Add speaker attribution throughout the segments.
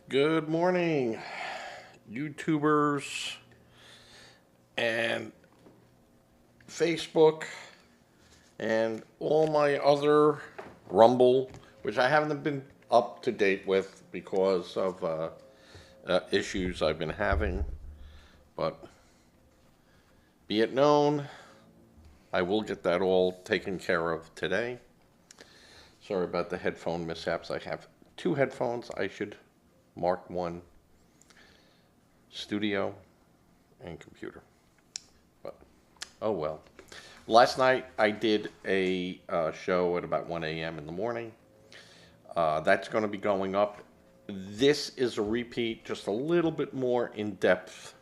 Speaker 1: Good morning, YouTubers and Facebook and all my other Rumble, which I haven't been up to date with because of issues I've been having. But be it known, I will get that all taken care of today. Sorry about the headphone mishaps. I have two headphones. I should mark one studio and computer. But, oh well. Last night I did a show at about 1 a.m. in the morning. That's going to be going up. This is a repeat, just a little bit more in depth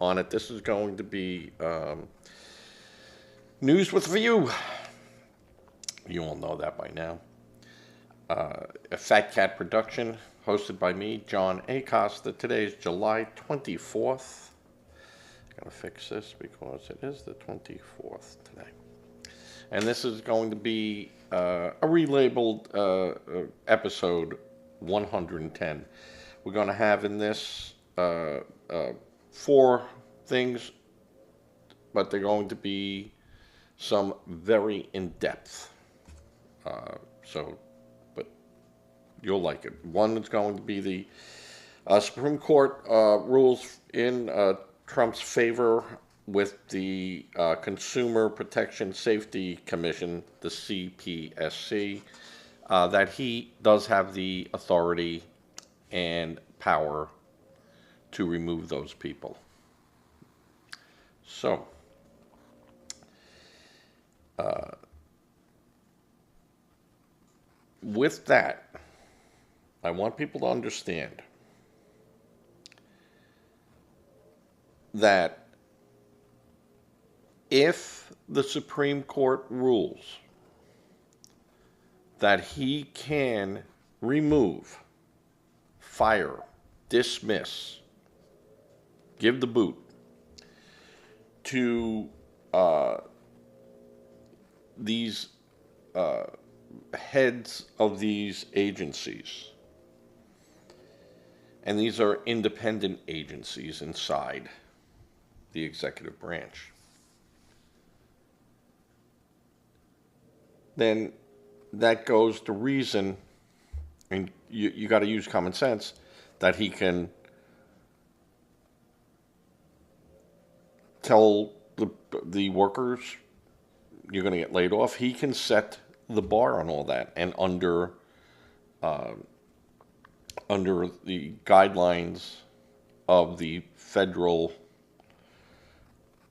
Speaker 1: on it. This is going to be News with View. You all know that by now. A Fat Cat production, hosted by me, John Acosta. Today is July 24th. Gotta fix this because it is the 24th today. And this is going to be a relabeled episode 110. We're going to have in this 4 things, but they're going to be some very in-depth. But you'll like it. One is going to be the Supreme Court rules in Trump's favor with the Consumer Protection Safety Commission, the CPSC, that he does have the authority and power to remove those people. So, with that, I want people to understand that if the Supreme Court rules that he can remove, fire, dismiss, give the boot to these heads of these agencies, and these are independent agencies inside the executive branch, then that goes to reason, and you got to use common sense, that he can tell the workers you're going to get laid off. He can set the bar on all that, and under the guidelines of the Federal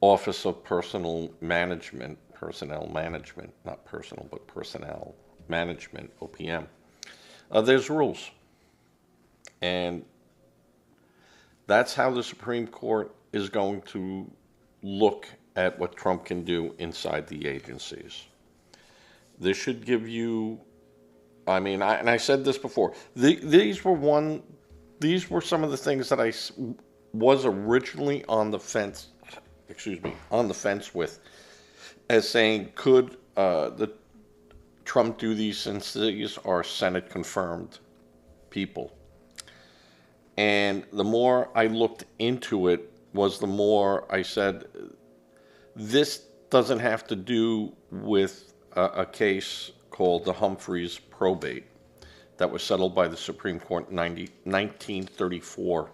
Speaker 1: Office of Personnel Management, not personal, but personnel management, OPM, there's rules. And that's how the Supreme Court is going to look at what Trump can do inside the agencies. This should give you, I said this before, these were some of the things that I was originally on the fence with, as saying, could the Trump do these since these are Senate confirmed people? And the more I looked into it, was the more I said, this doesn't have to do with a case called the Humphreys probate that was settled by the Supreme Court in 1934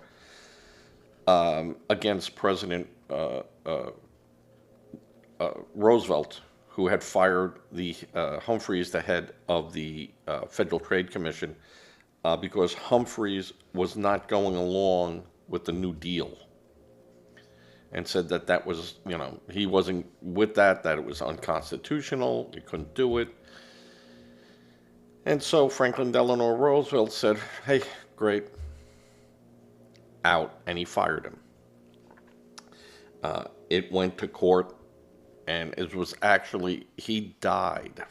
Speaker 1: against President Roosevelt, who had fired the Humphreys, the head of the Federal Trade Commission, because Humphreys was not going along with the New Deal, and said that was, he wasn't with that it was unconstitutional, he couldn't do it. And so Franklin Delano Roosevelt said, hey, great, out, and he fired him. It went to court, and it was actually, he died,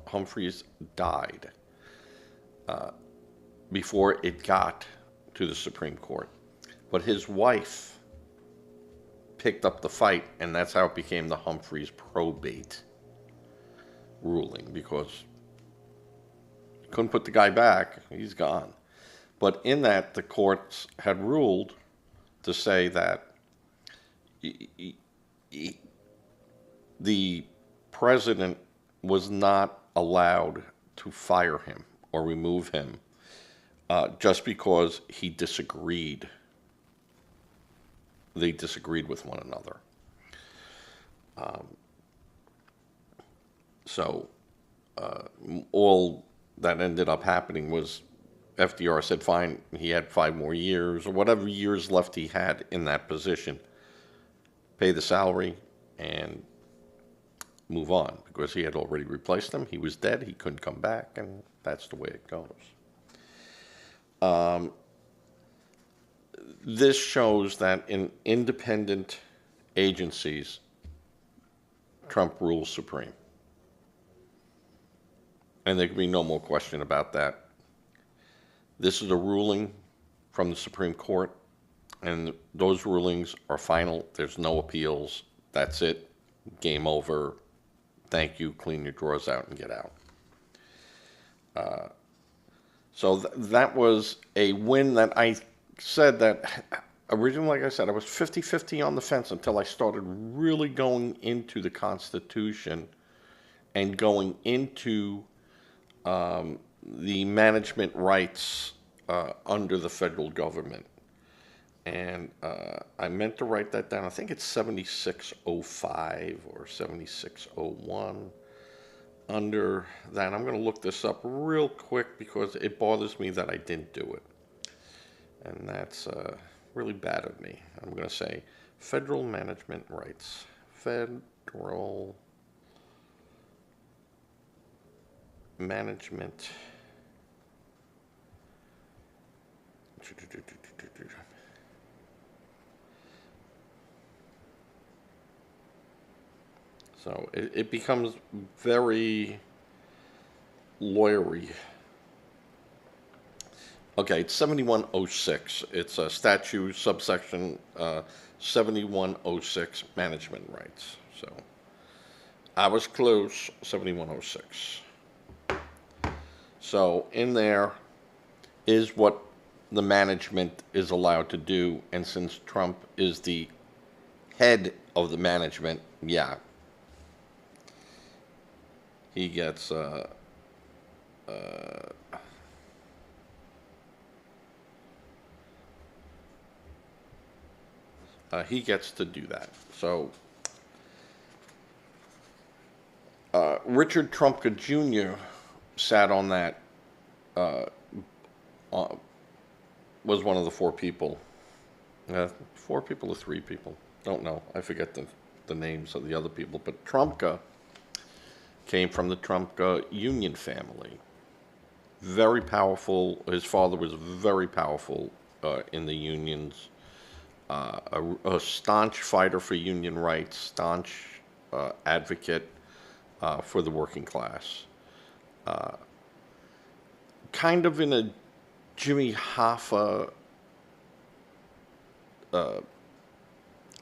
Speaker 1: Humphreys died before it got to the Supreme Court. But his wife picked up the fight, and that's how it became the Humphreys probate ruling, because couldn't put the guy back, he's gone. But in that, the courts had ruled to say that the president was not allowed to fire him or remove him just because he disagreed. They disagreed with one another. So all that ended up happening was FDR said, fine, he had 5 more years, or whatever years left he had in that position, pay the salary and move on, because he had already replaced him. He was dead. He couldn't come back, and that's the way it goes. This shows that in independent agencies, Trump rules supreme. And there can be no more question about that. This is a ruling from the Supreme Court, and those rulings are final. There's no appeals. That's it. Game over. Thank you. Clean your drawers out and get out. So that was a win that I said that originally, like I said, I was 50-50 on the fence until I started really going into the Constitution and going into the management rights under the federal government. And I meant to write that down. I think it's 7605 or 7601. Under that, I'm going to look this up real quick because it bothers me that I didn't do it. And that's really bad of me. I'm going to say federal management rights. Federal management. So it becomes very lawyery. Okay, it's 7106. It's a statute subsection 7106, management rights. So I was close, 7106. So in there is what the management is allowed to do, and since Trump is the head of the management, yeah, he gets he gets to do that. So Richard Trumka Jr. sat on that. Was one of the 4 people. 4 people or 3 people. Don't know. I forget the names of the other people. But Trumka came from the Trumka Union family. Very powerful. His father was very powerful in the unions. A staunch fighter for union rights, staunch advocate for the working class. Kind of in a Jimmy Hoffa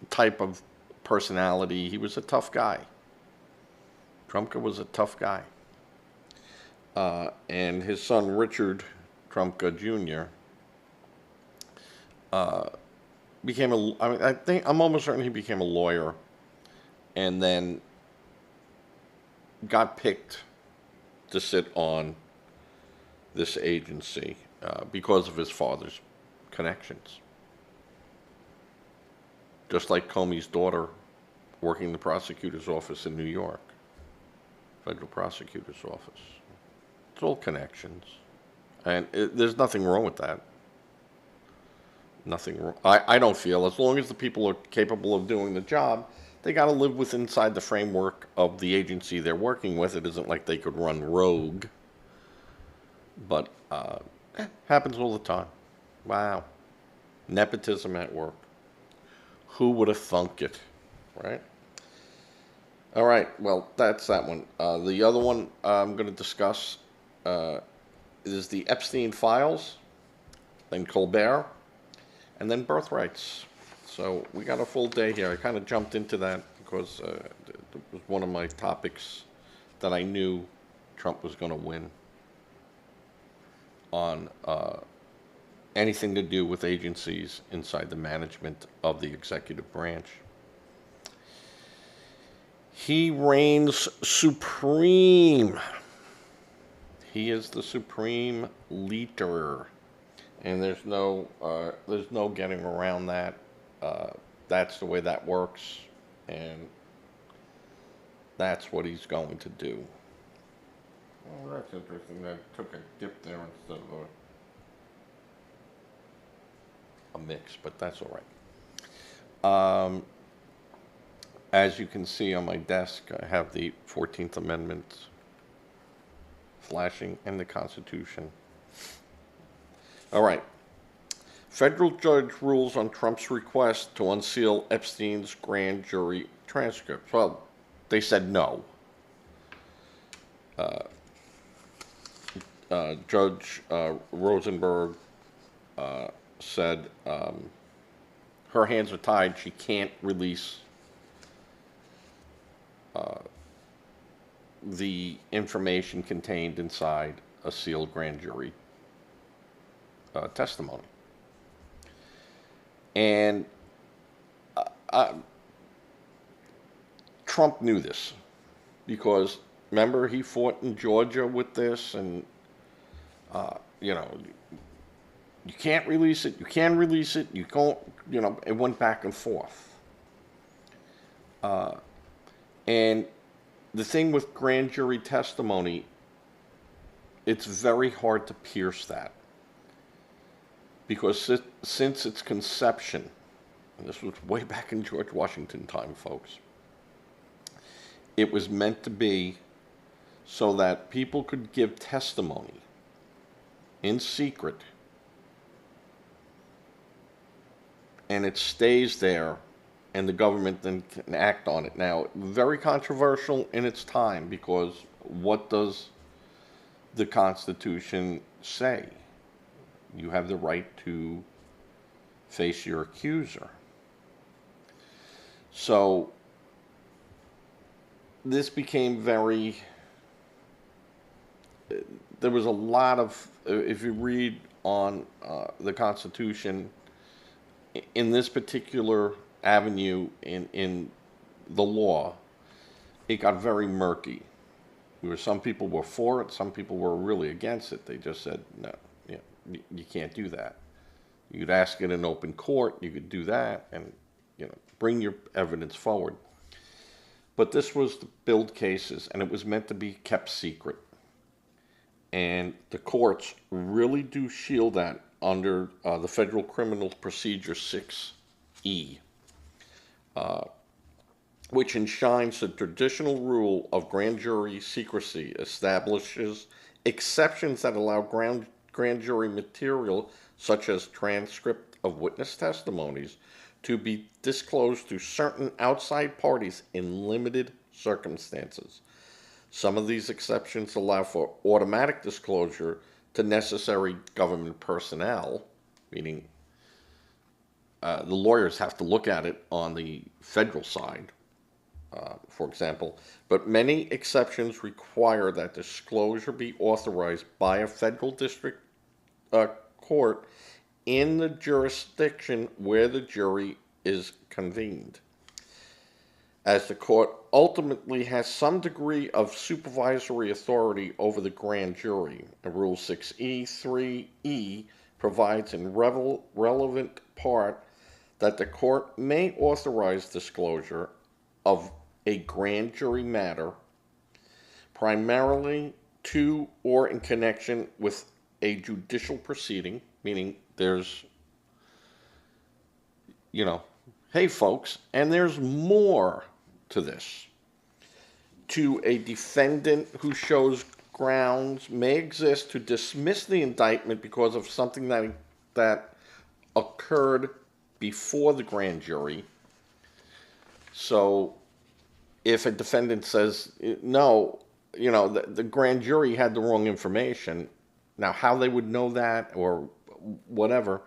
Speaker 1: type of personality. He was a tough guy. Trumka was a tough guy. And his son, Richard Trumka Jr., I'm almost certain he became a lawyer and then got picked to sit on this agency because of his father's connections. Just like Comey's daughter working the prosecutor's office in New York, federal prosecutor's office. It's all connections. And there's nothing wrong with that. Nothing wrong. I don't feel, as long as the people are capable of doing the job, they got to live inside the framework of the agency they're working with. It isn't like they could run rogue. But happens all the time. Wow. Nepotism at work. Who would have thunk it, right? All right, well, that's that one. The other one I'm going to discuss is the Epstein files, then Colbert, and then birthrights. So we got a full day here. I kind of jumped into that because it was one of my topics that I knew Trump was going to win on anything to do with agencies inside the management of the executive branch. He reigns supreme. He is the supreme leader, and there's no getting around that. That's the way that works, and that's what he's going to do. Oh, that's interesting. That took a dip there instead of a mix, but that's all right. As you can see on my desk, I have the 14th Amendment flashing and the Constitution. All right. Federal judge rules on Trump's request to unseal Epstein's grand jury transcripts. Well, they said no. Judge Rosenberg said her hands are tied. She can't release the information contained inside a sealed grand jury testimony. And Trump knew this because, remember, he fought in Georgia with this, and you can't release it, you can release it, you can't, it went back and forth. And the thing with grand jury testimony, it's very hard to pierce that. Because since its conception, and this was way back in George Washington time, folks, it was meant to be so that people could give testimony in secret, and it stays there, and the government then can act on it. Now, very controversial in its time, because what does the Constitution say? You have the right to face your accuser. So this became very, there was a lot of, if you read on the Constitution, in this particular avenue in the law, it got very murky. Some people were for it, some people were really against it. They just said, no, you can't do that. You could ask it in open court, you could do that, and bring your evidence forward. But this was to build cases, and it was meant to be kept secret. And the courts really do shield that under the Federal Criminal Procedure 6E, which enshrines the traditional rule of grand jury secrecy, establishes exceptions that allow grand jury material, such as transcript of witness testimonies, to be disclosed to certain outside parties in limited circumstances. Some of these exceptions allow for automatic disclosure to necessary government personnel, meaning the lawyers have to look at it on the federal side, for example, but many exceptions require that disclosure be authorized by a federal district court in the jurisdiction where the jury is convened, as the court ultimately has some degree of supervisory authority over the grand jury. And Rule 6E3E provides in relevant part that the court may authorize disclosure of a grand jury matter primarily to or in connection with a judicial proceeding, meaning there's, hey folks, and there's more to this. To a defendant who shows grounds may exist to dismiss the indictment because of something that occurred before the grand jury. So if a defendant says, no, the grand jury had the wrong information, now how they would know that or whatever,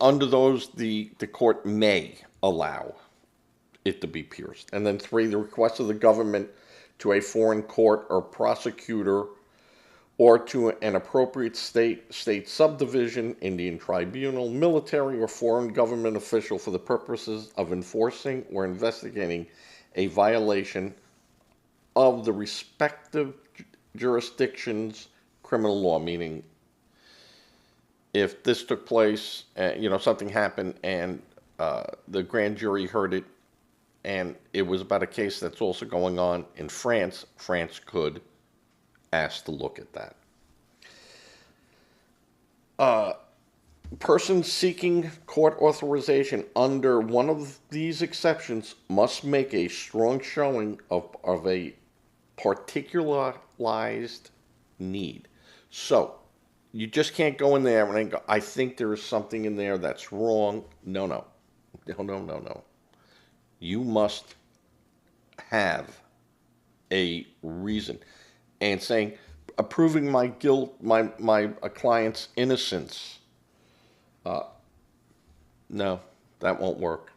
Speaker 1: under those, the court may allow it to be pierced. And then 3, the request of the government to a foreign court or prosecutor or to an appropriate state subdivision, Indian tribunal, military, or foreign government official for the purposes of enforcing or investigating a violation of the respective jurisdiction's criminal law. Meaning, if this took place, something happened, and the grand jury heard it, and it was about a case that's also going on in France, France could ask to look at that. Persons seeking court authorization under one of these exceptions must make a strong showing of a particularized need. So, you just can't go in there and go, I think there is something in there that's wrong. No. You must have a reason. And saying, approving my guilt, my client's innocence. No, that won't work.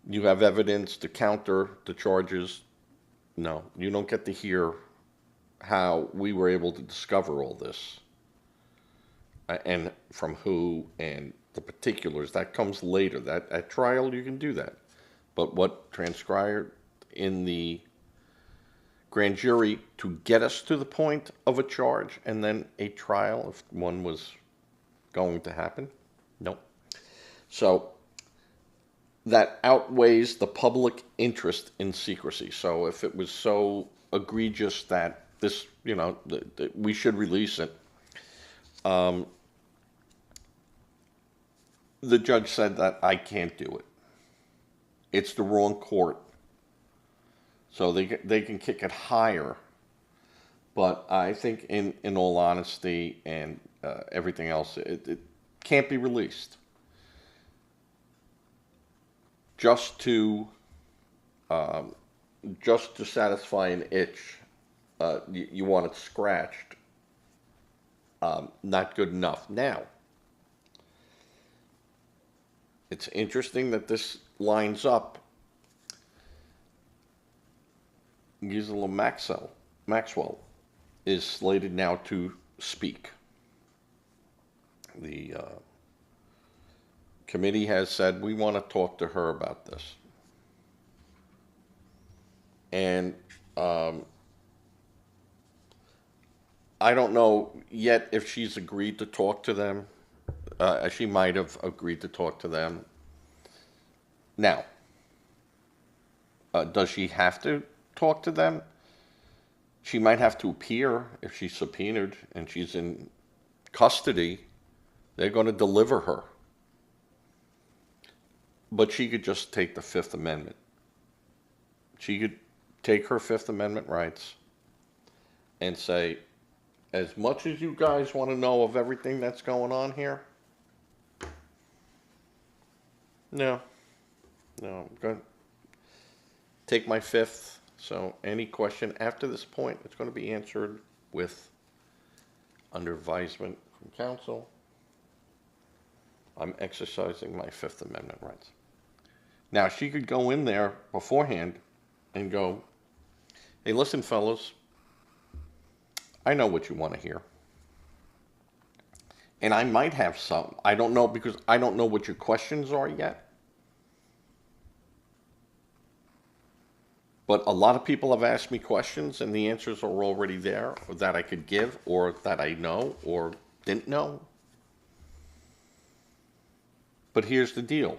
Speaker 1: You have evidence to counter the charges. No, you don't get to hear how we were able to discover all this. And from who and the particulars. That comes later. That at trial you can do that. But what transpired in the grand jury to get us to the point of a charge and then a trial, if one was going to happen? No. So that outweighs the public interest in secrecy. So if it was so egregious that this, that we should release it, the judge said that I can't do it. It's the wrong court. So they can kick it higher. But I think in all honesty and everything else, it can't be released. Just to satisfy an itch, you want it scratched. Not good enough. Now, it's interesting that this lines up. Gisela Maxwell is slated now to speak. The committee has said, we want to talk to her about this. And I don't know yet if she's agreed to talk to them. She might have agreed to talk to them. Now, does she have to talk to them? She might have to appear if she's subpoenaed and she's in custody. They're going to deliver her. But she could just take the Fifth Amendment. She could take her Fifth Amendment rights and say, as much as you guys want to know of everything that's going on here, no, I'm going to take my Fifth. So any question after this point, it's going to be answered with under advisement from counsel. I'm exercising my Fifth Amendment rights. Now, she could go in there beforehand and go, hey, listen, fellas, I know what you want to hear. And I might have some. I don't know, because I don't know what your questions are yet. But a lot of people have asked me questions, and the answers are already there, or that I could give, or that I know, or didn't know. But here's the deal.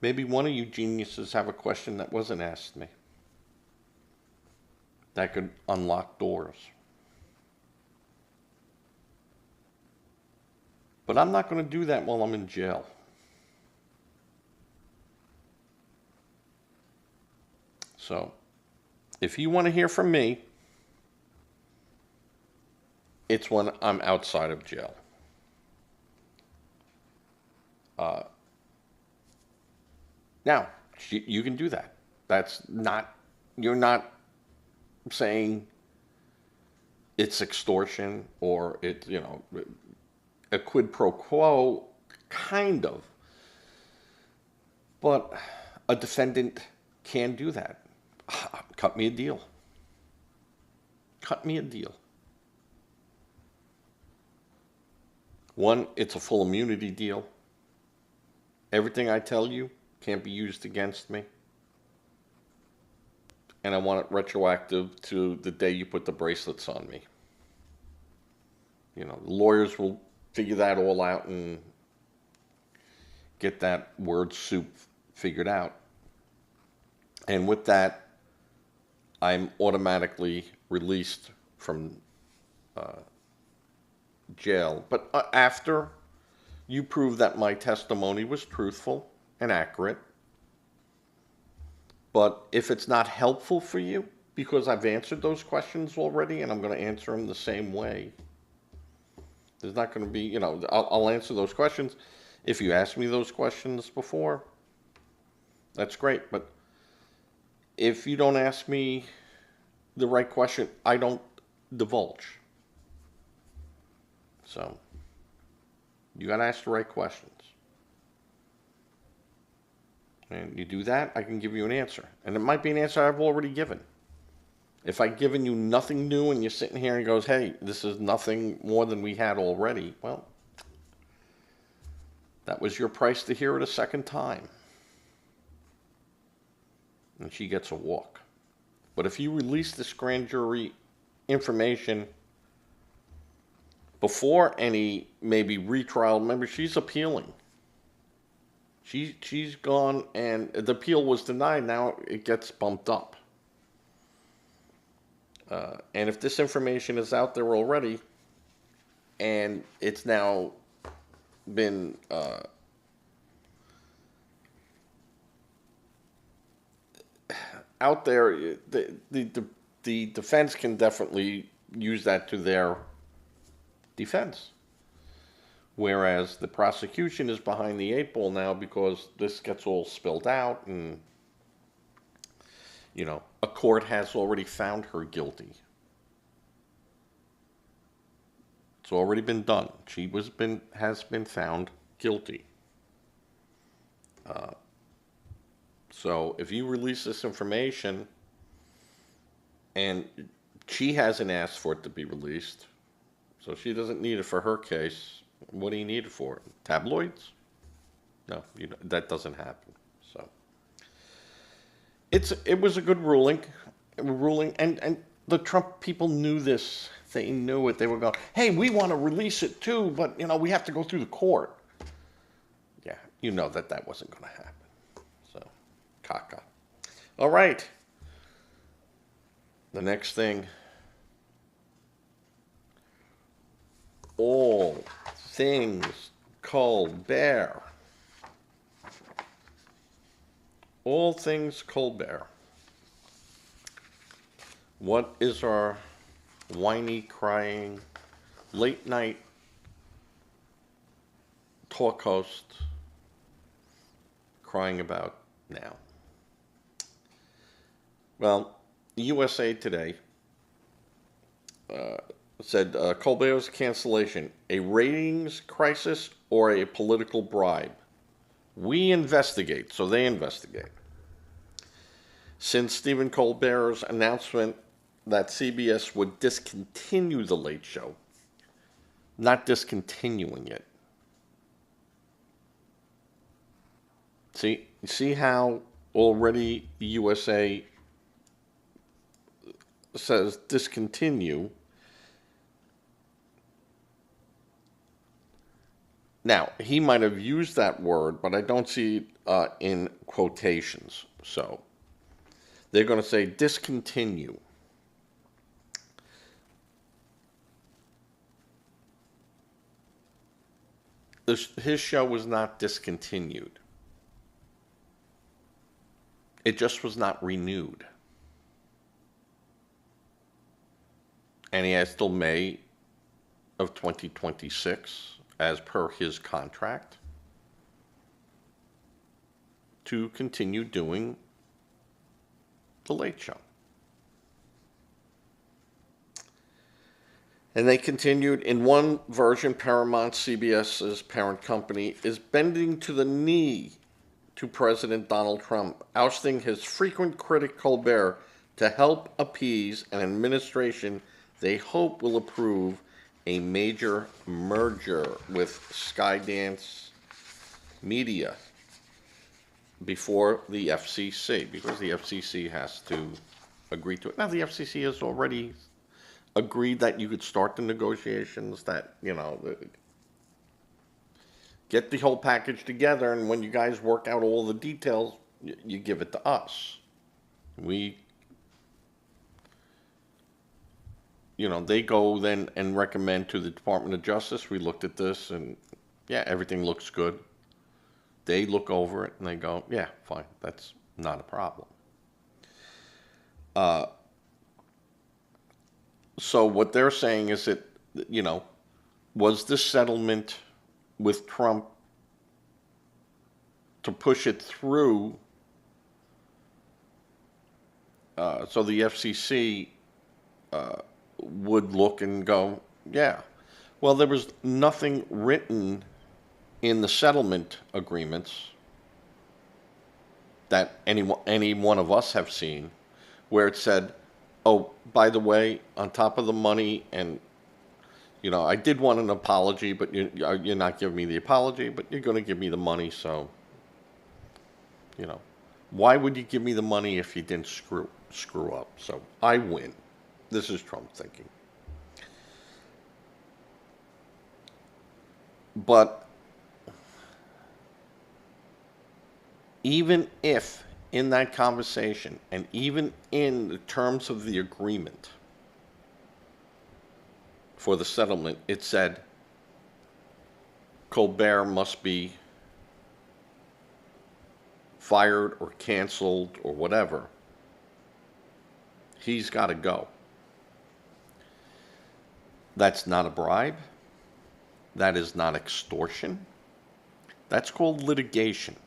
Speaker 1: Maybe one of you geniuses have a question that wasn't asked me that could unlock doors. But I'm not going to do that while I'm in jail. So, if you want to hear from me, it's when I'm outside of jail. Now, you can do that. That's not, you're not saying it's extortion or it's, a quid pro quo, kind of. But a defendant can do that. Cut me a deal. cut me a deal. One, it's a full immunity deal. Everything I tell you can't be used against me. And I want it retroactive to the day you put the bracelets on me. You know, the lawyers will figure that all out and get that word soup figured out. And with that, I'm automatically released from jail. But after you prove that my testimony was truthful and accurate, but if it's not helpful for you, because I've answered those questions already and I'm going to answer them the same way, there's not going to be, I'll answer those questions. If you asked me those questions before, that's great. But if you don't ask me the right question, I don't divulge. So you got to ask the right questions. And you do that, I can give you an answer. And it might be an answer I've already given. If I've given you nothing new and you're sitting here and goes, hey, this is nothing more than we had already, well, that was your price to hear it a second time. And she gets a walk. But if you release this grand jury information before any maybe retrial, remember, she's appealing. She's gone, and the appeal was denied. Now it gets bumped up. And if this information is out there already, and it's now been out there, the defense can definitely use that to their defense. Whereas the prosecution is behind the eight ball now because this gets all spilled out and, a court has already found her guilty. It's already been done. She has been found guilty. So if you release this information and she hasn't asked for it to be released, so she doesn't need it for her case, what do you need it for? Tabloids? No, that doesn't happen. So it was a good ruling, and the Trump people knew this. They knew it. They were going, hey, we want to release it too, but we have to go through the court. Yeah, that wasn't going to happen. So, caca. All right. The next thing. All things Colbert. All things Colbert. What is our whiny, crying, late night talk host crying about now? Well, USA Today said Colbert's cancellation, a ratings crisis or a political bribe? We investigate. So they investigate. Since Stephen Colbert's announcement that CBS would discontinue The Late Show, not discontinuing it. See how already the USA says discontinue. Now, he might have used that word, but I don't see it in quotations. So they're going to say discontinue. His show was not discontinued. It just was not renewed. And he has till May of 2026, as per his contract, to continue doing The Late Show. And they continued, in one version, Paramount, CBS's parent company, is bending to the knee to President Donald Trump, ousting his frequent critic Colbert to help appease an administration they hope will approve a major merger with Skydance Media before the FCC, because the FCC has to agree to it. Now, the FCC has already agreed that you could start the negotiations, that, get the whole package together, and when you guys work out all the details, you give it to us. They go then and recommend to the Department of Justice, we looked at this, and yeah, everything looks good. They look over it and they go, yeah, fine, that's not a problem. So what they're saying is that, was this settlement with Trump to push it through, so the FCC would look and go, yeah. Well, there was nothing written in the settlement agreements that any one of us have seen where it said, oh, by the way, on top of the money, and I did want an apology, but you're not giving me the apology, but you're going to give me the money, so why would you give me the money if you didn't screw up? So I win. This is Trump thinking. But even if in that conversation, and even in the terms of the agreement for the settlement, it said Colbert must be fired or canceled or whatever, he's got to go. That's not a bribe. That is not extortion. That's called litigation.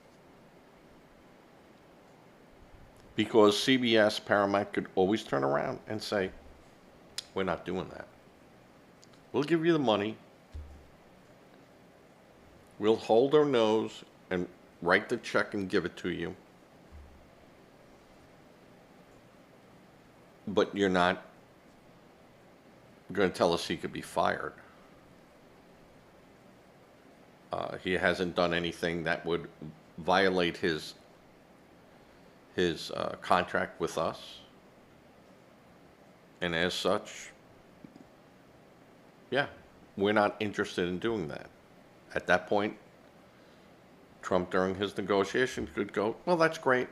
Speaker 1: Because CBS, Paramount could always turn around and say, we're not doing that. We'll give you the money. We'll hold our nose and write the check and give it to you. But you're not going to tell us he could be fired. He hasn't done anything that would violate his contract with us. And as such, yeah, we're not interested in doing that. At that point, Trump, during his negotiations, could go, well, that's great.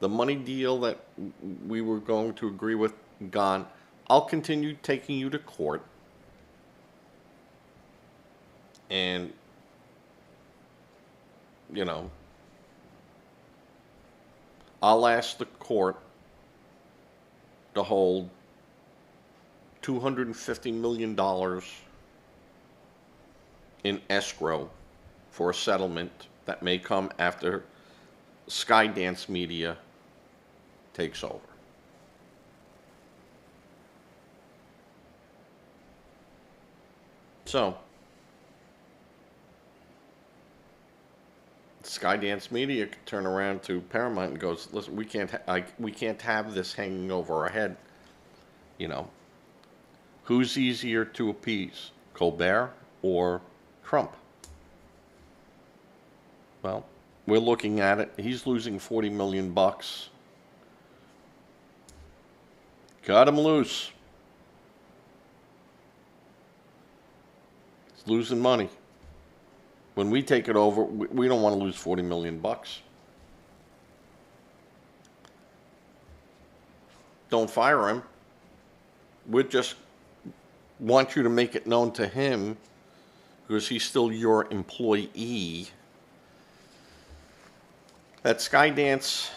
Speaker 1: The money deal that we were going to agree with, gone. I'll continue taking you to court. And, I'll ask the court to hold $250 million in escrow for a settlement that may come after Skydance Media takes over. So, Skydance Media could turn around to Paramount and goes, listen, we can't have this hanging over our head. Who's easier to appease, Colbert or Trump? Well, we're looking at it. He's losing $40 million. Cut him loose. He's losing money. When we take it over, we don't want to lose $40 million. Don't fire him. We just want you to make it known to him, because he's still your employee, that Skydance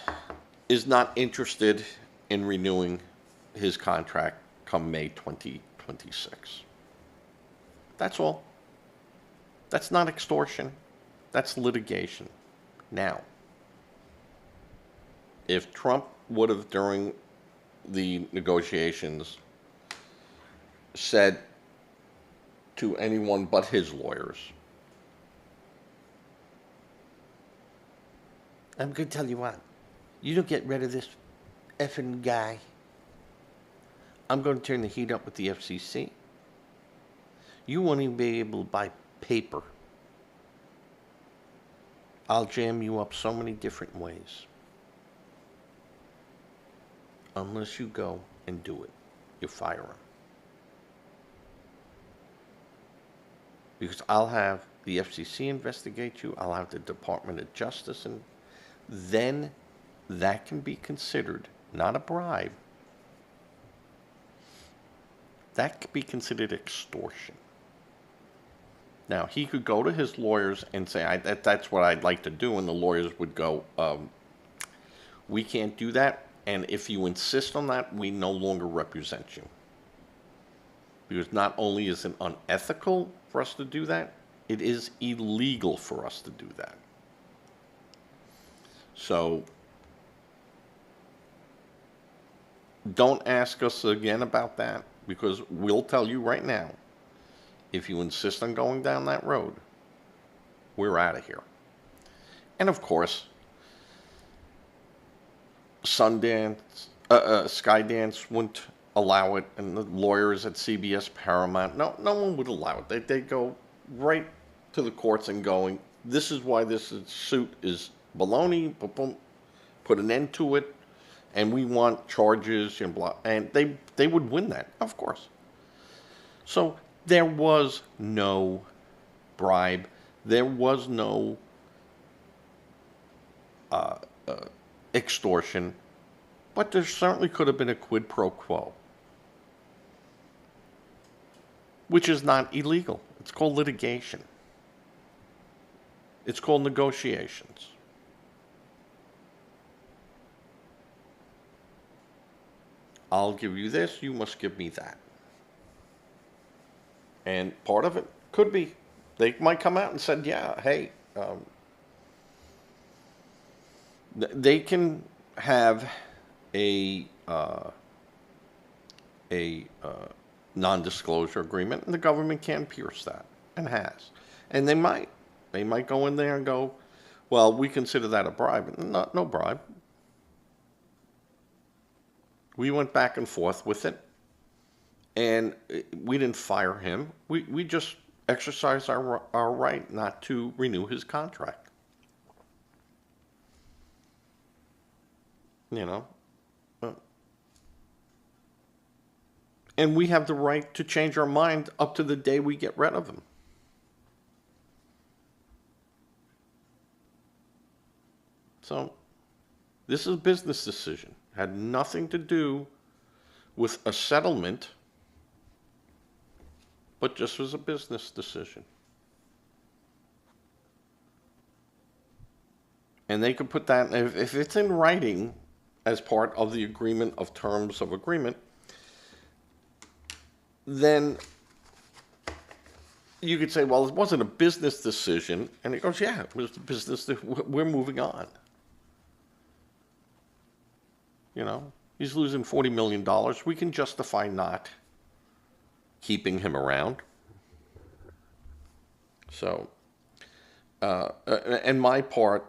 Speaker 1: is not interested in renewing his contract come May 2026. That's all. That's not extortion. That's litigation. Now, if Trump would have, during the negotiations, said to anyone but his lawyers, I'm going to tell you what, you don't get rid of this effing guy, I'm going to turn the heat up with the FCC. You won't even be able to buy paper. I'll jam you up so many different ways. Unless you go and do it, you fire him. Because I'll have the FCC investigate you, I'll have the Department of Justice, and then that can be considered not a bribe. That could be considered extortion. Now, he could go to his lawyers and say, that's what I'd like to do, and the lawyers would go, we can't do that, and if you insist on that, we no longer represent you. Because not only is it unethical for us to do that, it is illegal for us to do that. So, don't ask us again about that, because we'll tell you right now, if you insist on going down that road, we're out of here. And of course, Skydance wouldn't allow it, and the lawyers at CBS Paramount, no one would allow it. They go right to the courts and going, this is why this suit is baloney, boom, boom, put an end to it, and we want charges and blah, and they would win that, of course. So there was no bribe, there was no extortion, but there certainly could have been a quid pro quo, which is not illegal. It's called litigation. It's called negotiations. I'll give you this, you must give me that. And part of it could be, they might come out and said, yeah, hey, they can have a non-disclosure agreement, and the government can pierce that, and has. And they might go in there and go, well, we consider that a bribe. No bribe. We went back and forth with it, and we didn't fire him. We just exercised our right not to renew his contract. You know? And we have the right to change our mind up to the day we get rid of him. So, this is a business decision. Had nothing to do with a settlement, but just was a business decision. And they could put that, if it's in writing as part of the agreement of terms of agreement, then you could say, well, it wasn't a business decision. And it goes, yeah, it was a business, we're moving on. You know, he's losing $40 million. We can justify not keeping him around. So, and my part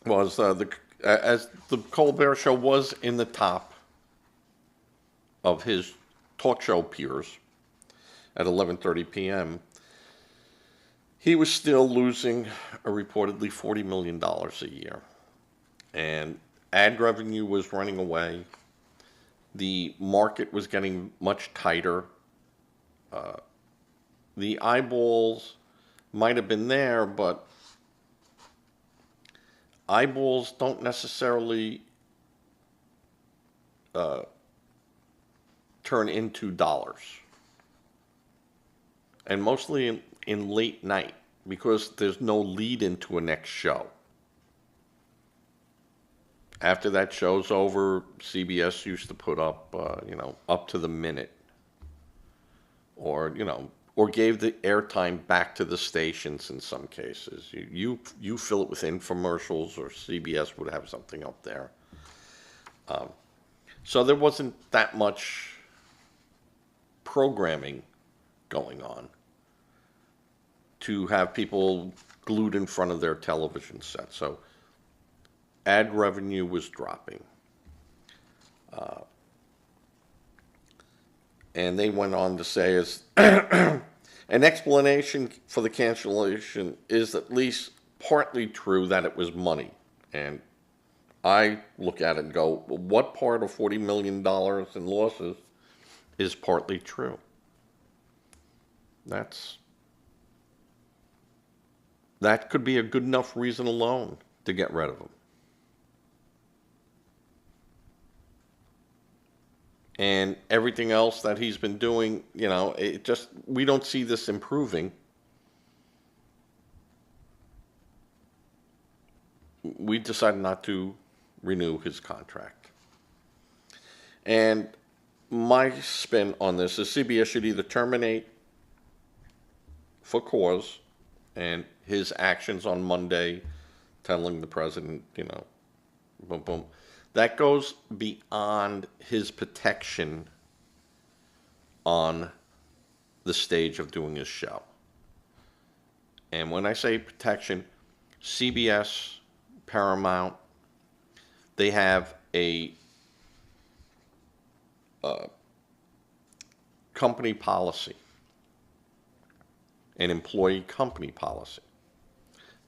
Speaker 1: was, as the Colbert show was in the top of his talk show peers at 11:30 p.m., he was still losing reportedly $40 million a year. And ad revenue was running away. The market was getting much tighter. The eyeballs might have been there, but eyeballs don't necessarily turn into dollars. And mostly in late night, because there's no lead into a next show. After that show's over, CBS used to put up, up to the minute. Or gave the airtime back to the stations in some cases. You fill it with infomercials, or CBS would have something up there. So there wasn't that much programming going on to have people glued in front of their television set. So ad revenue was dropping. And they went on to say is an explanation for the cancellation is at least partly true that it was money. And I look at it and go, well, what part of $40 million in losses is partly true? That could be a good enough reason alone to get rid of him. And everything else that he's been doing, we don't see this improving. We decided not to renew his contract. And my spin on this is CBS should either terminate for cause, and his actions on Monday telling the president, boom, boom, that goes beyond his protection on the stage of doing his show. And when I say protection, CBS, Paramount, they have a company policy, an employee company policy,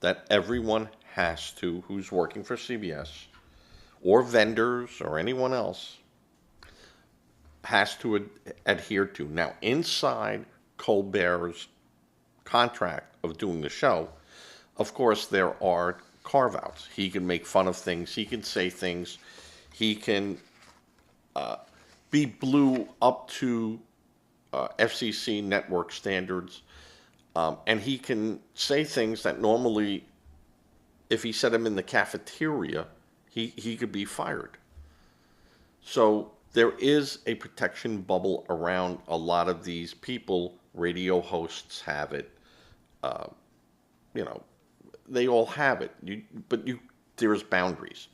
Speaker 1: that everyone has to, who's working for CBS, or vendors, or anyone else, has to adhere to. Now, inside Colbert's contract of doing the show, of course, there are carve-outs. He can make fun of things. He can say things. He can be blue up to FCC network standards. And he can say things that normally, if he said them in the cafeteria, he could be fired. So there is a protection bubble around a lot of these people. Radio hosts have it. They all have it. But there's boundaries.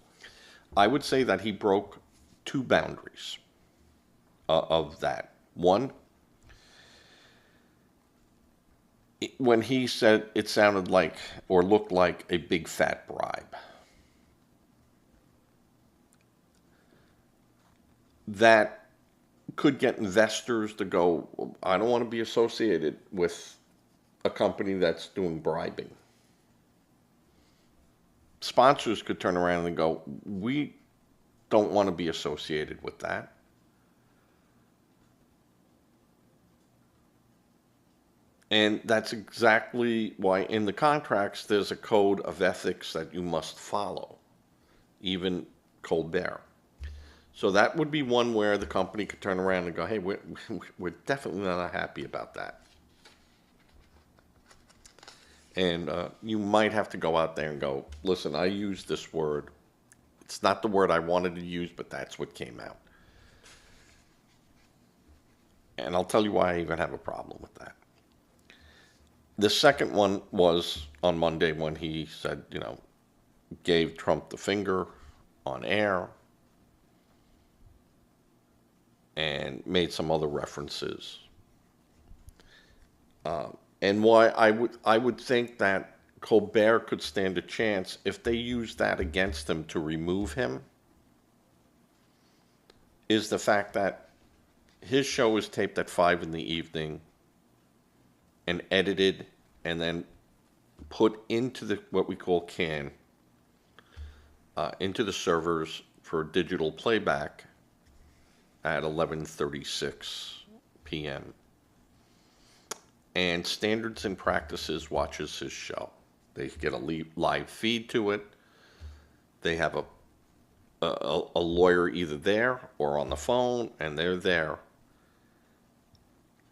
Speaker 1: I would say that he broke two boundaries of that. One, when he said it sounded like or looked like a big fat bribe. That could get investors to go, I don't want to be associated with a company that's doing bribing. Sponsors could turn around and go, we don't want to be associated with that. And that's exactly why in the contracts there's a code of ethics that you must follow, even Colbert. So that would be one where the company could turn around and go, hey, we're definitely not happy about that. And you might have to go out there and go, listen, I used this word. It's not the word I wanted to use, but that's what came out. And I'll tell you why I even have a problem with that. The second one was on Monday when he said, gave Trump the finger on air and made some other references. And why I would think that Colbert could stand a chance if they used that against him to remove him is the fact that his show was taped at 5 p.m. and edited and then put into what we call CAN, into the servers for digital playback at 11:36 p.m. And Standards and Practices watches his show. They get a live feed to it. They have a lawyer either there or on the phone, and they're there.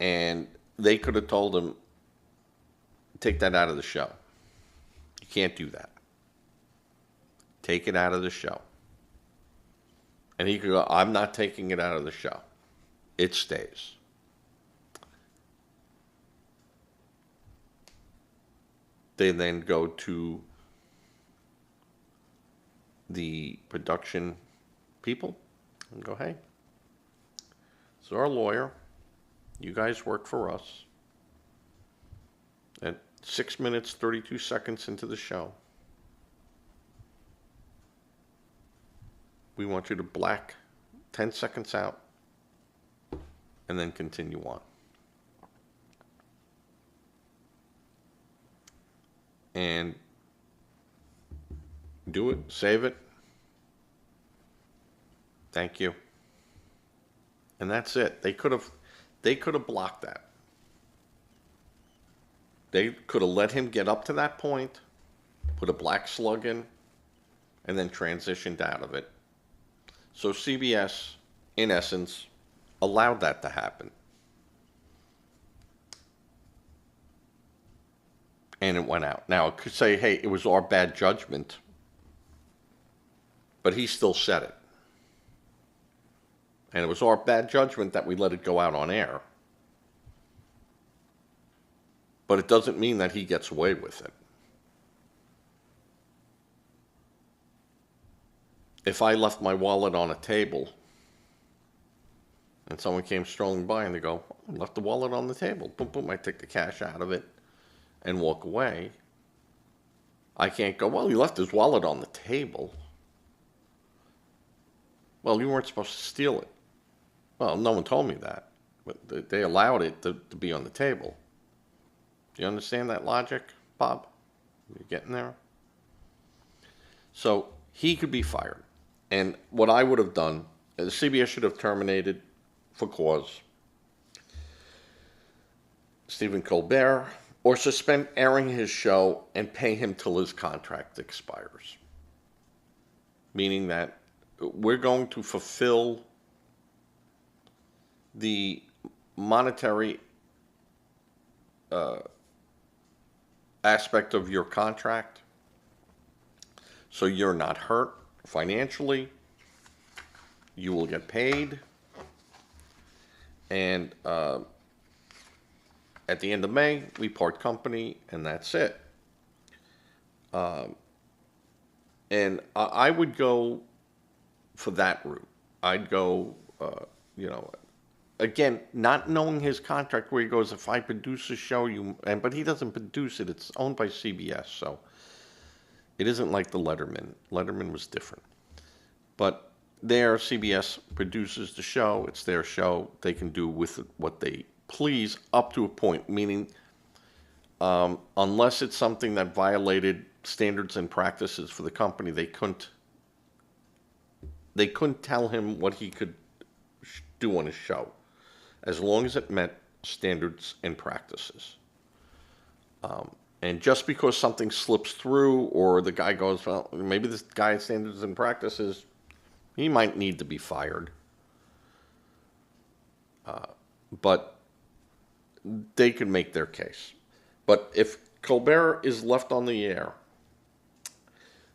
Speaker 1: And they could have told him, take that out of the show. You can't do that. Take it out of the show. And he could go, I'm not taking it out of the show. It stays. They then go to the production people and go, hey, it's our lawyer. You guys work for us. At 6 minutes, 32 seconds into the show, we want you to black 10 seconds out and then continue on. And do it, save it. Thank you. And that's it. They could have blocked that. They could have let him get up to that point, put a black slug in, and then transitioned out of it. So CBS, in essence, allowed that to happen. And it went out. Now, it could say, hey, it was our bad judgment, but he still said it. And it was our bad judgment that we let it go out on air. But it doesn't mean that he gets away with it. If I left my wallet on a table and someone came strolling by and they go, oh, I left the wallet on the table. Boom, boom, I take the cash out of it and walk away. I can't go, well, he left his wallet on the table. Well, you weren't supposed to steal it. Well, no one told me that, but they allowed it to be on the table. Do you understand that logic, Bob? You getting there? So he could be fired. And what I would have done, the CBS should have terminated for cause Stephen Colbert, or suspend airing his show and pay him till his contract expires. Meaning that we're going to fulfill the monetary aspect of your contract, so you're not hurt financially. You will get paid, and at the end of May, we part company, and that's it. And I would go for that route. I'd go, again, not knowing his contract where he goes, if I produce a show, but he doesn't produce it. It's owned by CBS, so it isn't like the Letterman. Letterman was different. But there, CBS produces the show. It's their show. They can do with it what they please up to a point, meaning unless it's something that violated standards and practices for the company, they couldn't tell him what he could do on his show, as long as it met standards and practices. And just because something slips through, or the guy goes, well, maybe this guy's standards and practices, he might need to be fired. But they could make their case. But if Colbert is left on the air,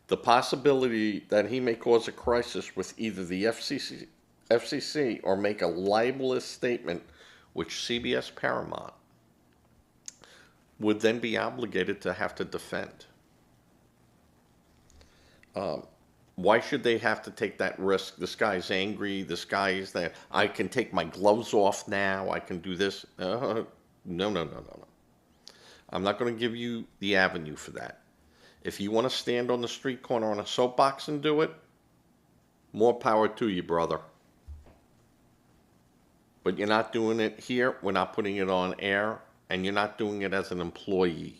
Speaker 1: the possibility that he may cause a crisis with either the FCC or make a libelous statement, which CBS Paramount would then be obligated to have to defend. Why should they have to take that risk? This guy's angry. This guy is that. I can take my gloves off now. I can do this. No. I'm not going to give you the avenue for that. If you want to stand on the street corner on a soapbox and do it, more power to you, brother. But you're not doing it here. We're not putting it on air. And you're not doing it as an employee.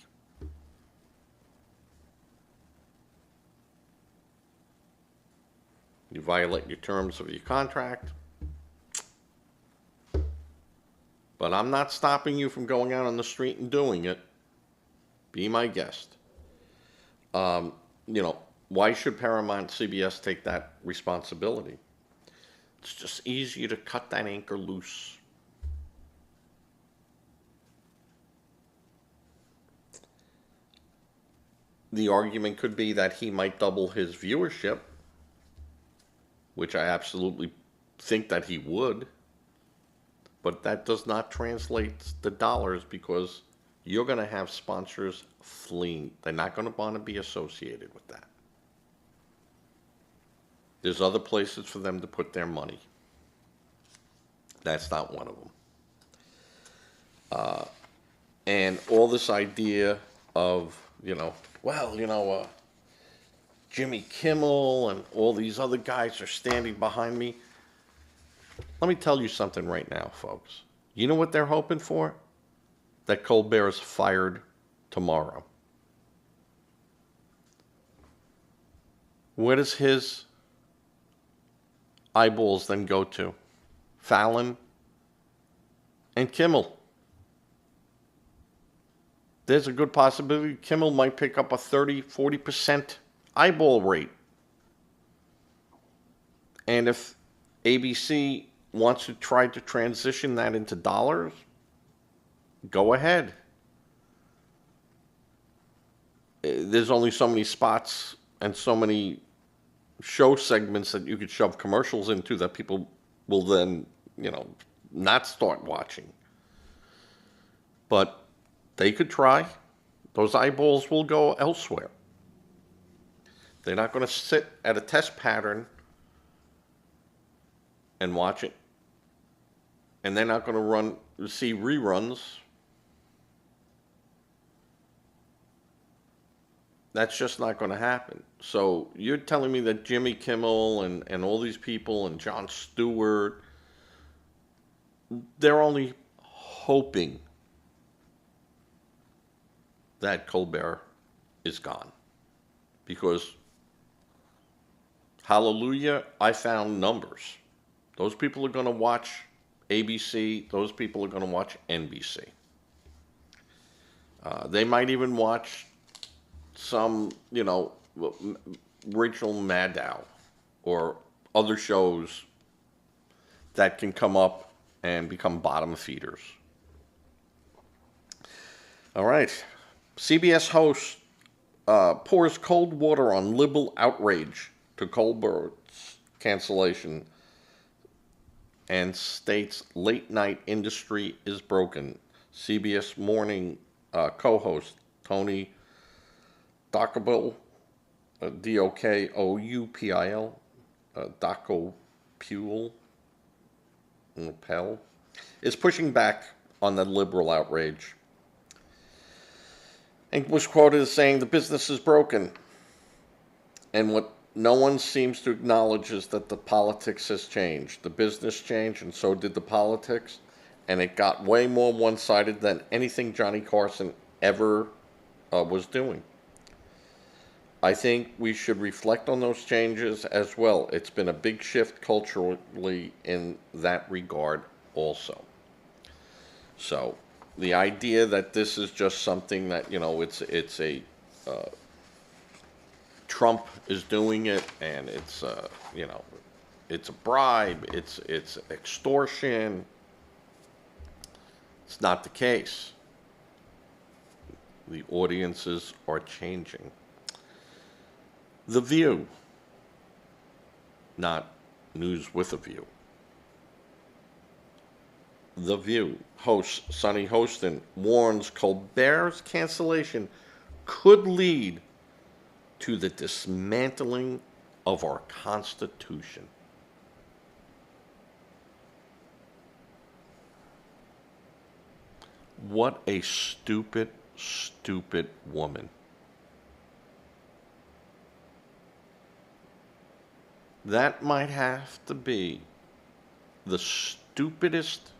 Speaker 1: You violate your terms of your contract. But I'm not stopping you from going out on the street and doing it. Be my guest. Why should Paramount CBS take that responsibility? It's just easier to cut that anchor loose. The argument could be that he might double his viewership, which I absolutely think that he would. But that does not translate the dollars, because you're going to have sponsors fleeing. They're not going to want to be associated with that. There's other places for them to put their money. That's not one of them. And all this idea of, Jimmy Kimmel and all these other guys are standing behind me. let me tell you something right now, folks. You know what they're hoping for? That Colbert is fired tomorrow. Where does his eyeballs then go to? Fallon and Kimmel. There's a good possibility Kimmel might pick up a 30-40% eyeball rate. And if ABC wants to try to transition that into dollars, go ahead. There's only so many spots and so many show segments that you could shove commercials into that people will then, not start watching. But they could try. Those eyeballs will go elsewhere. They're not going to sit at a test pattern and watch it. And they're not going to see reruns. That's just not going to happen. So you're telling me that Jimmy Kimmel and all these people and Jon Stewart, they're only hoping that Colbert is gone. Because, hallelujah, I found numbers. Those people are going to watch ABC. Those people are going to watch NBC. They might even watch some, Rachel Maddow or other shows that can come up and become bottom feeders. All right. CBS host pours cold water on liberal outrage to Colbert's cancellation and states late night industry is broken. CBS Morning co-host Tony Dokoupil, Dokoupil, Dokoupil, is pushing back on the liberal outrage and was quoted as saying the business is broken. And what no one seems to acknowledge is that the politics has changed. The business changed, and so did the politics. And it got way more one-sided than anything Johnny Carson ever was doing. I think we should reflect on those changes as well. It's been a big shift culturally in that regard also. So the idea that this is just something that, it's a Trump is doing it and it's it's a bribe, it's extortion. It's not the case. The audiences are changing. The View, not News with a View. The View host Sonny Hostin warns Colbert's cancellation could lead to the dismantling of our Constitution. What a stupid, stupid woman. That might have to be the stupidest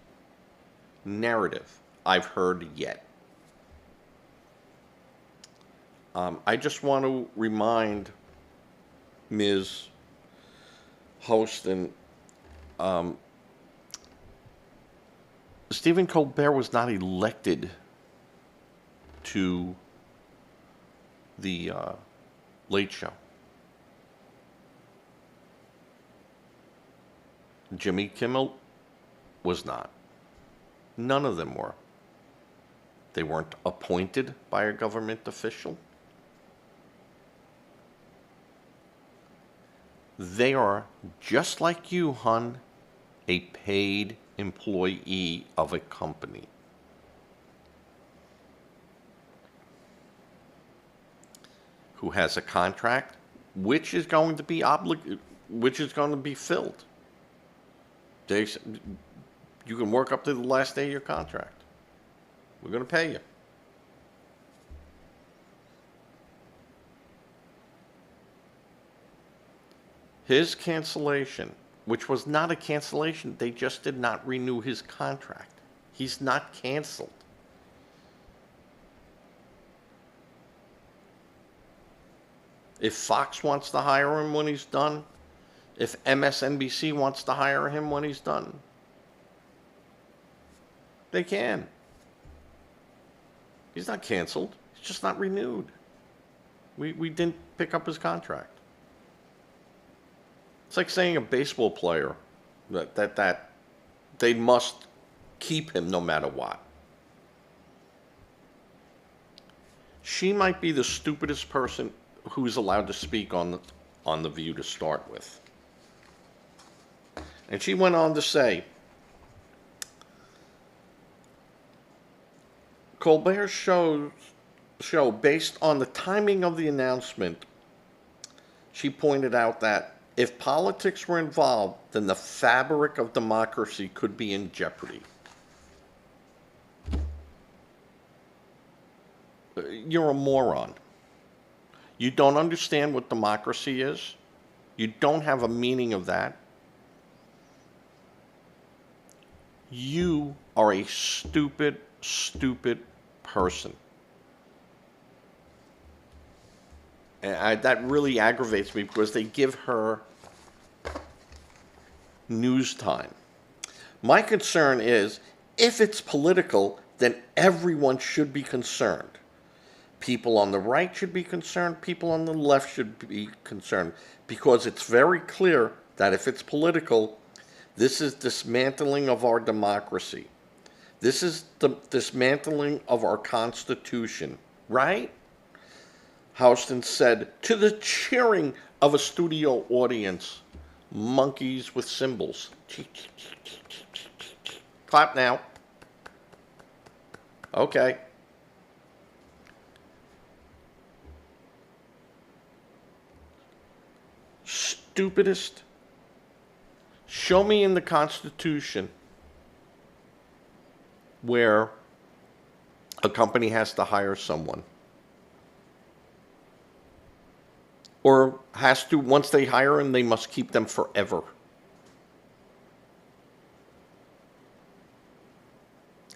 Speaker 1: narrative I've heard yet. I just want to remind Ms. Hostin, Stephen Colbert was not elected to the Late Show. Jimmy Kimmel was not. None of them were. They weren't appointed by a government official. They are, just like you, hon, a paid employee of a company. Who has a contract which is going to be filled. You can work up to the last day of your contract. We're going to pay you. His cancellation which was not a cancellation. They just did not renew his contract. He's not canceled. If Fox wants to hire him when he's done, if MSNBC wants to hire him when he's done, they can. He's not canceled. He's just not renewed. We didn't pick up his contract. It's like saying a baseball player that they must keep him no matter what. She might be the stupidest person who's allowed to speak on the View to start with. And she went on to say, Colbert's show, based on the timing of the announcement, she pointed out that if politics were involved, then the fabric of democracy could be in jeopardy. You're a moron. You don't understand what democracy is. You don't have a meaning of that. You are a stupid, stupid person. And that really aggravates me because they give her news time. My concern is, if it's political, then everyone should be concerned. People on the right should be concerned. People on the left should be concerned. Because it's very clear that if it's political, this is dismantling of our democracy. This is the dismantling of our Constitution, right? Hostin said to the cheering of a studio audience, monkeys with cymbals. Clap now. Okay. Stupidest. Show me in the Constitution where a company has to hire someone. Or has to, once they hire them, they must keep them forever.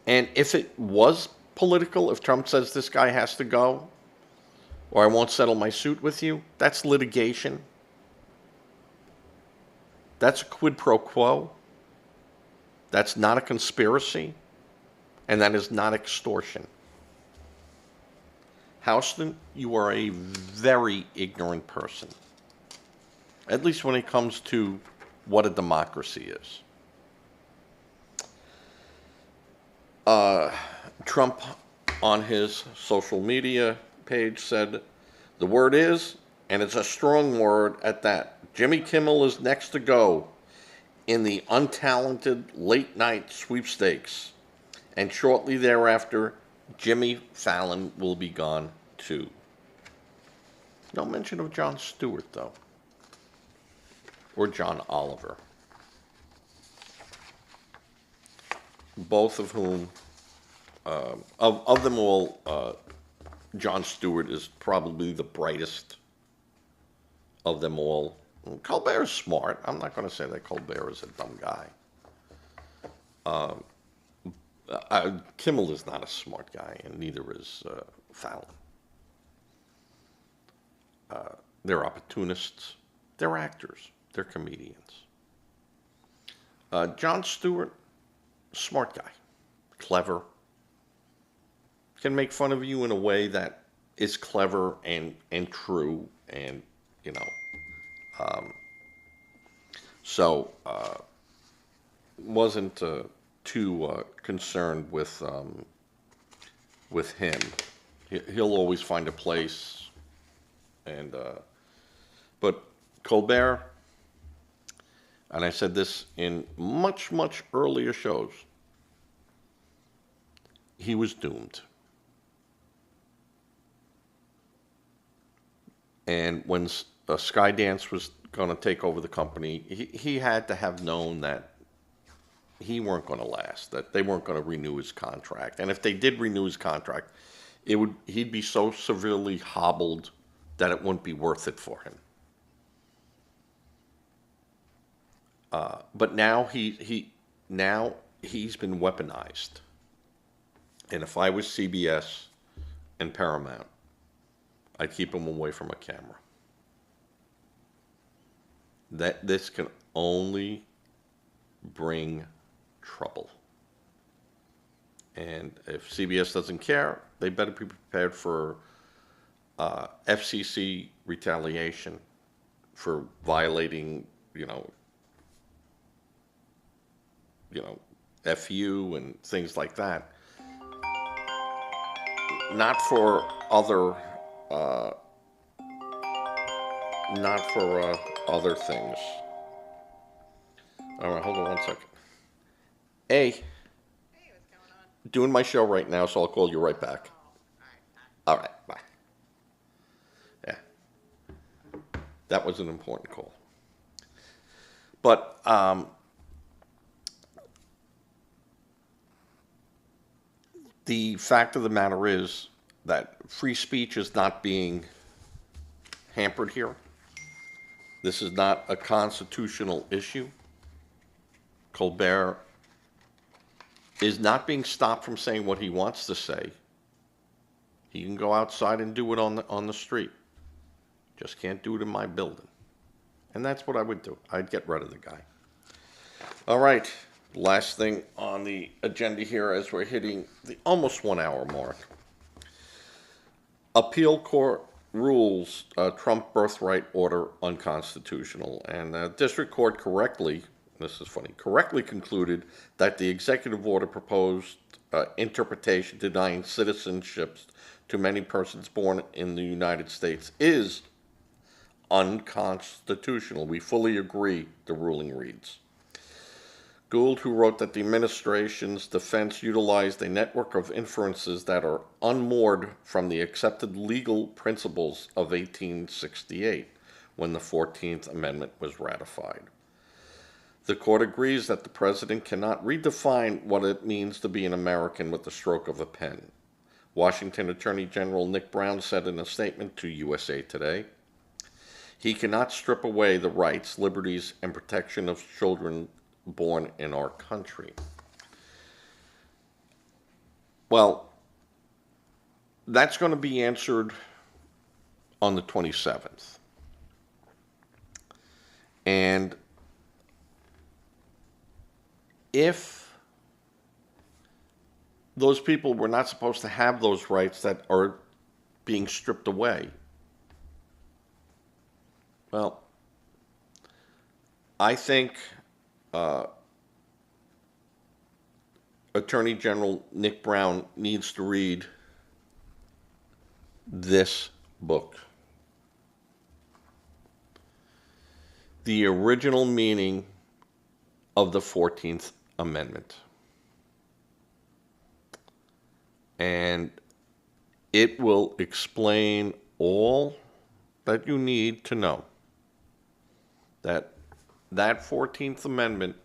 Speaker 1: And if it was political, if Trump says this guy has to go, or I won't settle my suit with you, that's litigation. That's a quid pro quo. That's not a conspiracy. And that is not extortion. Hostin, you are a very ignorant person. At least when it comes to what a democracy is. Trump, on his social media page, said, the word is, and it's a strong word at that, Jimmy Kimmel is next to go in the untalented late-night sweepstakes. And shortly thereafter, Jimmy Fallon will be gone too. No mention of Jon Stewart, though. Or John Oliver. Both of whom, of them all, Jon Stewart is probably the brightest of them all. Colbert is smart. I'm not going to say that Colbert is a dumb guy. Kimmel is not a smart guy, and neither is Fallon. They're opportunists. They're actors. They're comedians. Jon Stewart, smart guy. Clever. Can make fun of you in a way that is clever and true, and, you know. Wasn't too concerned with him. He'll always find a place, and but Colbert, and I said this in much earlier shows, he was doomed. And when Skydance was going to take over the company, he had to have known that he weren't going to last, that they weren't going to renew his contract. And if they did renew his contract, he'd be so severely hobbled that it wouldn't be worth it for him. But now now he's been weaponized. And if I was CBS and Paramount, I'd keep him away from a camera. This can only bring trouble. And if CBS doesn't care, they better be prepared for FCC retaliation for violating, FU and things like that. Not for other, other things. All right, hold on one second. Hey,
Speaker 2: Hey, what's going on?
Speaker 1: doing my show right now, so I'll call you right back.
Speaker 2: All right, bye.
Speaker 1: All right, bye. Yeah, that was an important call. But the fact of the matter is that free speech is not being hampered here. This is not a constitutional issue. Colbert is not being stopped from saying what he wants to say. He can go outside and do it on the street. Just can't do it in my building. And that's what I would do. I'd get rid of the guy. All right. Last thing on the agenda here as we're hitting the almost 1 hour mark. Appeal court rules Trump birthright order unconstitutional. And district court correctly concluded that the executive order proposed interpretation denying citizenships to many persons born in the United States is unconstitutional. We fully agree, the ruling reads. Gould, who wrote that the administration's defense utilized a network of inferences that are unmoored from the accepted legal principles of 1868, when the 14th Amendment was ratified. The court agrees that the president cannot redefine what it means to be an American with the stroke of a pen. Washington Attorney General Nick Brown said in a statement to USA Today, he cannot strip away the rights, liberties, and protection of children born in our country. Well, that's going to be answered on the 27th. And if those people were not supposed to have those rights that are being stripped away, well, I think Attorney General Nick Brown needs to read this book. The original meaning of the 14th Amendment. And it will explain all that you need to know. That 14th Amendment,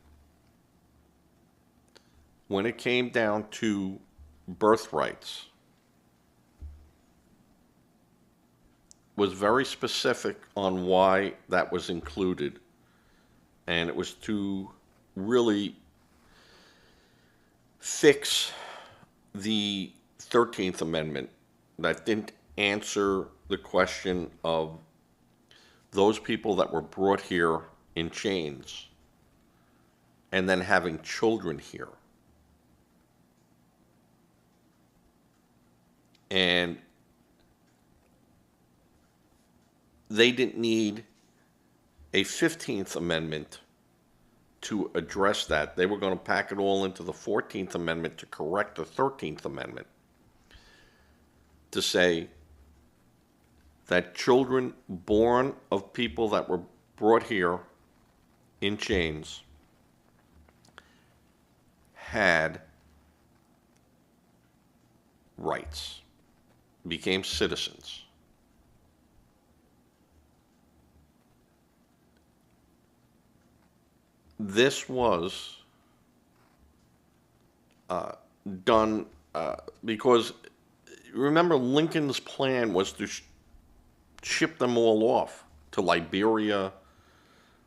Speaker 1: when it came down to birthrights, was very specific on why that was included. And it was to really fix the 13th Amendment that didn't answer the question of those people that were brought here in chains and then having children here. And they didn't need a 15th Amendment to address that. They were going to pack it all into the 14th Amendment to correct the 13th Amendment, to say that children born of people that were brought here in chains had rights, became citizens. This was done because, remember, Lincoln's plan was to ship them all off to Liberia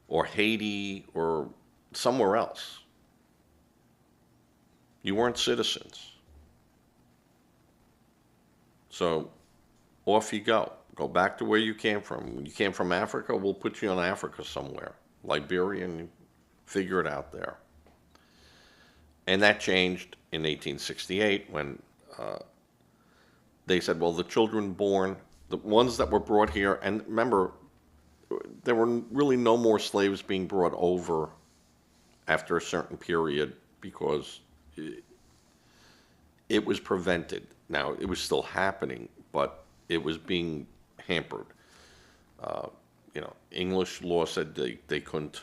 Speaker 1: or Haiti or somewhere else. You weren't citizens. So off you go. Go back to where you came from. When you came from Africa, we'll put you in Africa somewhere. Liberia, and figure it out there. And that changed in 1868 when they said, well, the children born, the ones that were brought here, and remember, there were really no more slaves being brought over after a certain period because it was prevented. Now, it was still happening, but it was being hampered. English law said they couldn't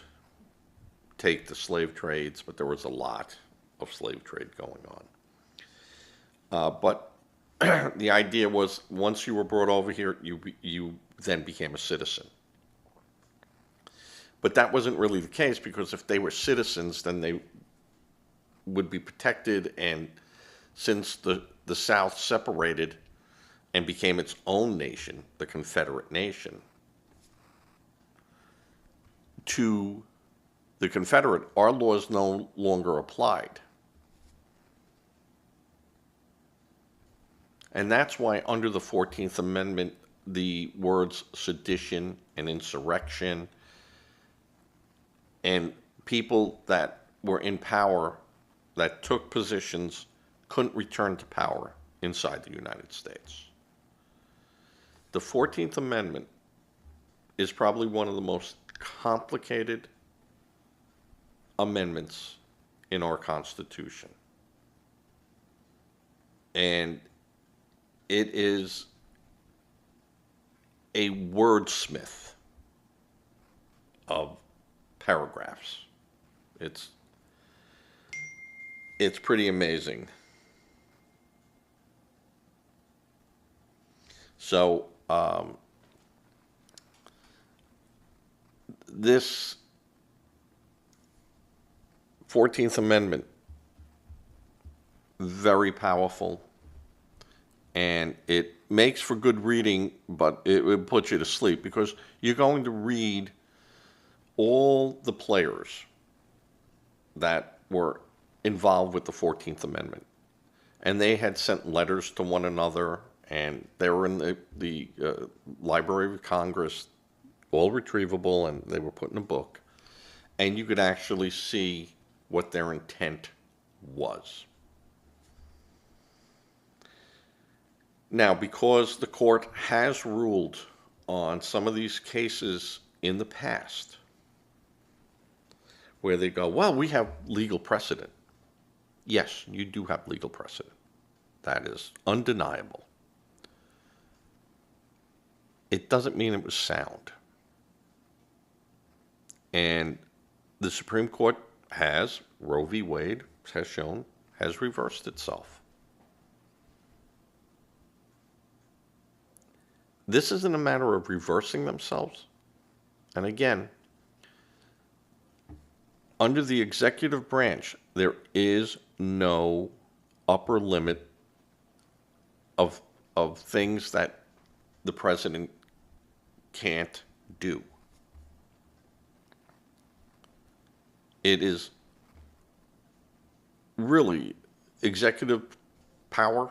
Speaker 1: take the slave trades, but there was a lot of slave trade going on. But the idea was once you were brought over here, you then became a citizen. But that wasn't really the case, because if they were citizens, then they would be protected. And since the South separated and became its own nation, the Confederate nation, to the Confederate, our laws no longer applied. And that's why under the 14th Amendment, the words sedition and insurrection and people that were in power that took positions couldn't return to power inside the United States. The 14th Amendment is probably one of the most complicated amendments in our Constitution. And it is a wordsmith of paragraphs. It's pretty amazing. So this 14th Amendment, very powerful, and it makes for good reading, but it would put you to sleep, because you're going to read all the players that were involved with the 14th Amendment. And they had sent letters to one another, and they were in the Library of Congress, all retrievable, and they were put in a book. And you could actually see what their intent was. Now, because the court has ruled on some of these cases in the past, where they go, well, we have legal precedent. Yes, you do have legal precedent. That is undeniable. It doesn't mean it was sound. And the Supreme Court has, Roe v. Wade has shown, has reversed itself. This isn't a matter of reversing themselves. And again, under the executive branch, there is no upper limit of things that the president can't do. It is really executive power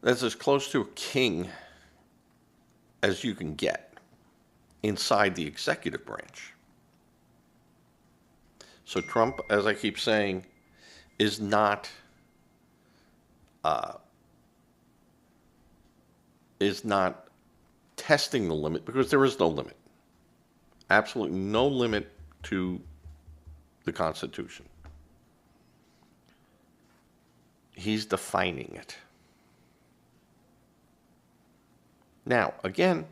Speaker 1: that's as close to a king as you can get inside the executive branch. So Trump, as I keep saying, is not testing the limit, because there is no limit. Absolutely no limit to the Constitution. He's defining it. Now, again,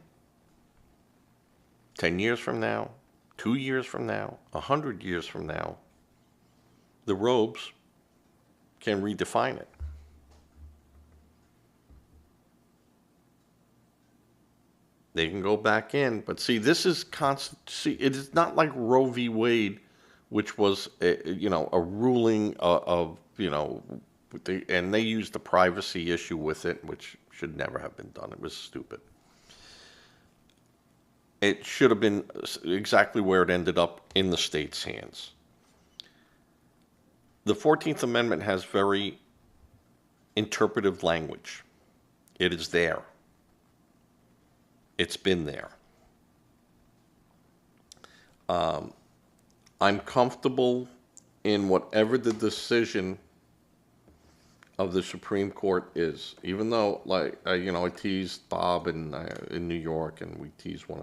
Speaker 1: 10 years from now, 2 years from now, 100 years from now, the robes can redefine it. They can go back in, but see, this is it is not like Roe v. Wade, which was a ruling of and they used the privacy issue with it, which should never have been done. It was stupid. It should have been exactly where it ended up, in the state's hands. The 14th Amendment has very interpretive language. It is there. It's been there. I'm comfortable in whatever the decision of the Supreme Court is, even though, like, I teased Bob in New York, and we tease one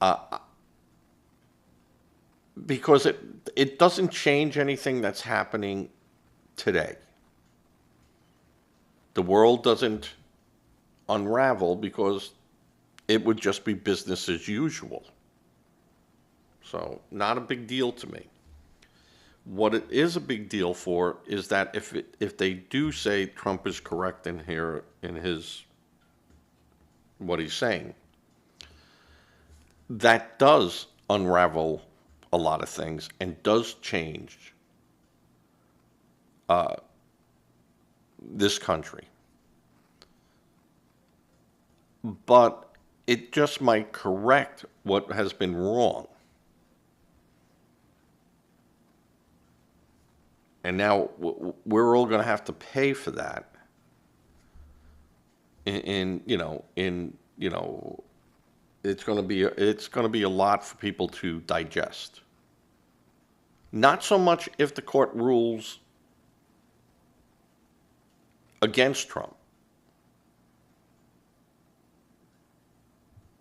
Speaker 1: another. Because it doesn't change anything that's happening today. The world doesn't unravel because it would just be business as usual. So, not a big deal to me. What it is a big deal for is that if they do say Trump is correct in what he's saying, that does unravel a lot of things and does change this country. But it just might correct what has been wrong. And now we're all going to have to pay for that. It's going to be a lot for people to digest. Not so much if the court rules against Trump,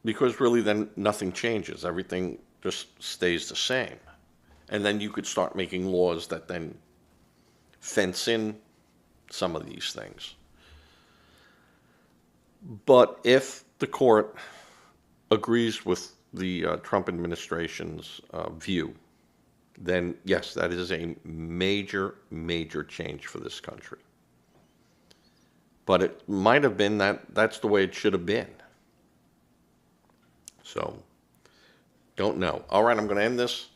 Speaker 1: because really then nothing changes. Everything just stays the same. And then you could start making laws that then fence in some of these things. But if the court agrees with the Trump administration's view, then yes, that is a major, major change for this country. But it might have been that's the way it should have been. So, don't know. All right, I'm going to end this.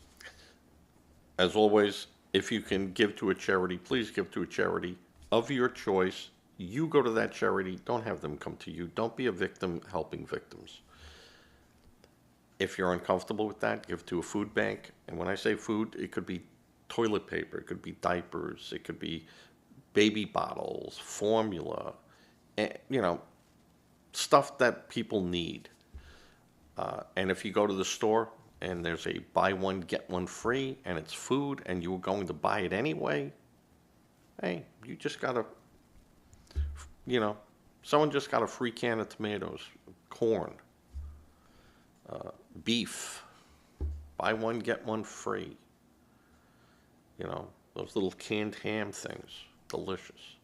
Speaker 1: As always, if you can give to a charity, please give to a charity of your choice. You go to that charity. Don't have them come to you. Don't be a victim helping victims. If you're uncomfortable with that, give to a food bank. And when I say food, it could be toilet paper, it could be diapers, it could be baby bottles, formula, stuff that people need. And if you go to the store and there's a buy one, get one free, and it's food, and you were going to buy it anyway, hey, you just got someone just got a free can of tomatoes, corn, beef, buy one, get one free. Those little canned ham things, delicious.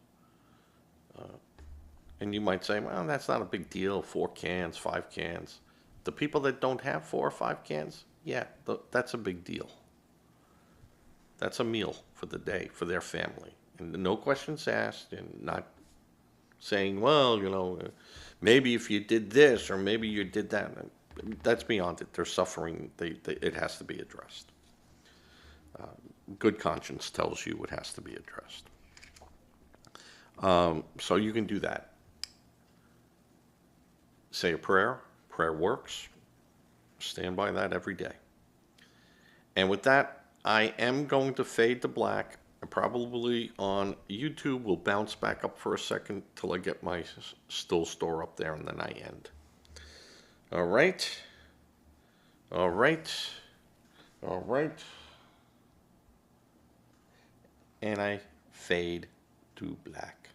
Speaker 1: And you might say, well, that's not a big deal, 4 cans, 5 cans. The people that don't have 4 or 5 cans, yeah, that's a big deal. That's a meal for the day, for their family. And no questions asked, and not saying, well, maybe if you did this, or maybe you did that. That's beyond it. They're suffering. It has to be addressed. Good conscience tells you it has to be addressed. So you can do that. Say a prayer. Prayer works. Stand by that every day. And with that, I am going to fade to black. Probably on YouTube will bounce back up for a second till I get my still store up there, and then I end. All right. All right. All right. And I fade to black.